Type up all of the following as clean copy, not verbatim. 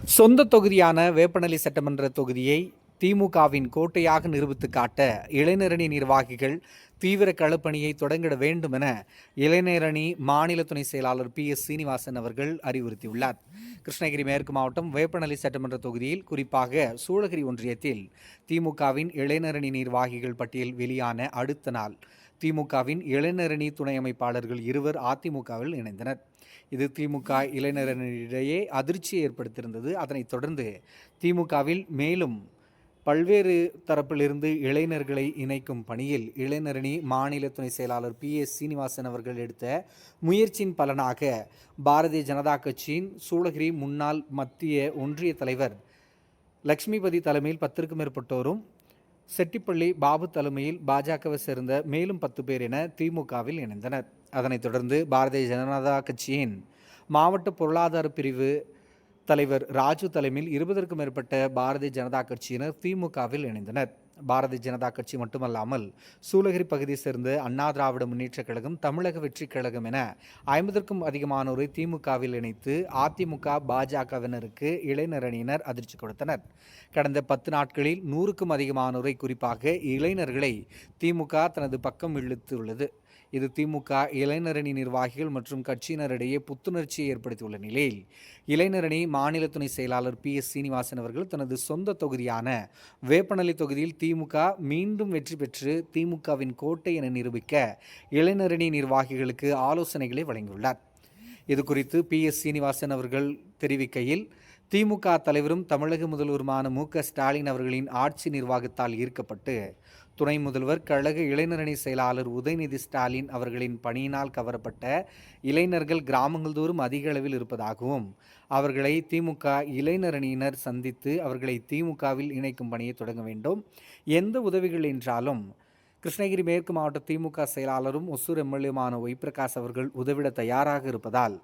சொந்த தொகுதியான வேப்பனலி சட்டமன்ற தொகுதியை திமுகவின் கோட்டையாக நிரூபித்து காட்ட இளைஞரணி நிர்வாகிகள் தீவிர களப்பணியை தொடங்கிட வேண்டும் என இளைஞரணி மாநில துணை செயலாளர் சீனிவாசன் அவர்கள் அறிவுறுத்தியுள்ளார். கிருஷ்ணகிரி மேற்கு மாவட்டம் வேப்பனலி சட்டமன்ற தொகுதியில் குறிப்பாக சூளகிரி ஒன்றியத்தில் திமுகவின் இளைஞரணி நிர்வாகிகள் பட்டியல் வெளியான அடுத்த நாள் திமுகவின் இளைஞரணி துணை அமைப்பாளர்கள் இருவர் அதிமுகவில் இணைந்தனர். இது திமுக இளைஞரணியிடையே அதிர்ச்சியை ஏற்படுத்தியிருந்தது. அதனைத் தொடர்ந்து திமுகவில் மேலும் பல்வேறு தரப்பிலிருந்து இளைஞர்களை இணைக்கும் பணியில் இளைஞரணி மாநில துணை செயலாளர் சீனிவாசன் அவர்கள் எடுத்த முயற்சியின் பலனாக பாரதிய ஜனதா கட்சியின் சூளகிரி முன்னாள் மத்திய ஒன்றிய தலைவர் லட்சுமிபதி தலைமையில் 10க்கும் மேற்பட்டோரும், செட்டிப்பள்ளி பாபு தலைமையில் பாஜகவை சேர்ந்த மேலும் 10 பேர் என திமுகவில் இணைந்தனர். அதனைத் தொடர்ந்து பாரதிய ஜனதா கட்சியின் மாவட்ட பொருளாதார பிரிவு தலைவர் ராஜு தலைமையில் 20க்கும் மேற்பட்ட பாரதிய ஜனதா கட்சியினர் திமுகவில் இணைந்தனர். பாரதிய ஜனதா கட்சி மட்டுமல்லாமல் சூளகிரி பகுதியை சேர்ந்த அண்ணா திராவிட முன்னேற்றக் கழகம், தமிழக வெற்றிக் கழகம் என 50க்கும் அதிகமானோரை திமுகவில் இணைத்து அதிமுக பாஜகவினருக்கு இளைஞரணியினர் அதிர்ச்சி கொடுத்தனர். கடந்த 10 நாட்களில் 100க்கும் அதிகமானோரை, குறிப்பாக இளைஞர்களை திமுக தனது பக்கம் இழுத்துள்ளது. இது திமுக இளைஞரணி நிர்வாகிகள் மற்றும் கட்சியினரிடையே புத்துணர்ச்சியை ஏற்படுத்தியுள்ள நிலையில் இளைஞரணி மாநில துணை செயலாளர் சீனிவாசன் அவர்கள் தனது சொந்த தொகுதியான வேப்பனலி தொகுதியில் திமுக மீண்டும் வெற்றி பெற்று திமுகவின் கோட்டை என நிரூபிக்க இளைஞரணி நிர்வாகிகளுக்கு ஆலோசனைகளை வழங்கியுள்ளார். இது குறித்து சீனிவாசன் அவர்கள் தெரிவிக்கையில், திமுக தலைவரும் தமிழக முதல்வருமான ஸ்டாலின் அவர்களின் ஆட்சி நிர்வாகத்தால் ஈர்க்கப்பட்டு துணை முதல்வர், கழக இளைஞரணி செயலாளர் உதயநிதி ஸ்டாலின் அவர்களின் பணியினால் கவரப்பட்ட இளைஞர்கள் கிராமங்கள் தோறும் அதிக அளவில் இருப்பதாகவும், அவர்களை திமுக இளைஞரணியினர் சந்தித்து அவர்களை திமுகவில் இணைக்கும் பணியை தொடங்க வேண்டும். எந்த உதவிகள் என்றாலும் கிருஷ்ணகிரி மேற்கு மாவட்ட திமுக செயலாளரும் ஒசூர் எம்எல்ஏமான ஒய்பிரகாஷ் அவர்கள் உதவிட தயாராக இருப்பதால்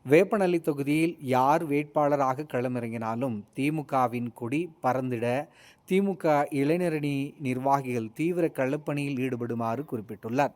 வேப்பனல்லி தொகுதியில் யார் வேட்பாளராக களமிறங்கினாலும் திமுகவின் கொடி பறந்திட திமுக இளைஞரணி நிர்வாகிகள் தீவிர களப்பணியில் ஈடுபடுமாறு குறிப்பிட்டுள்ளார்.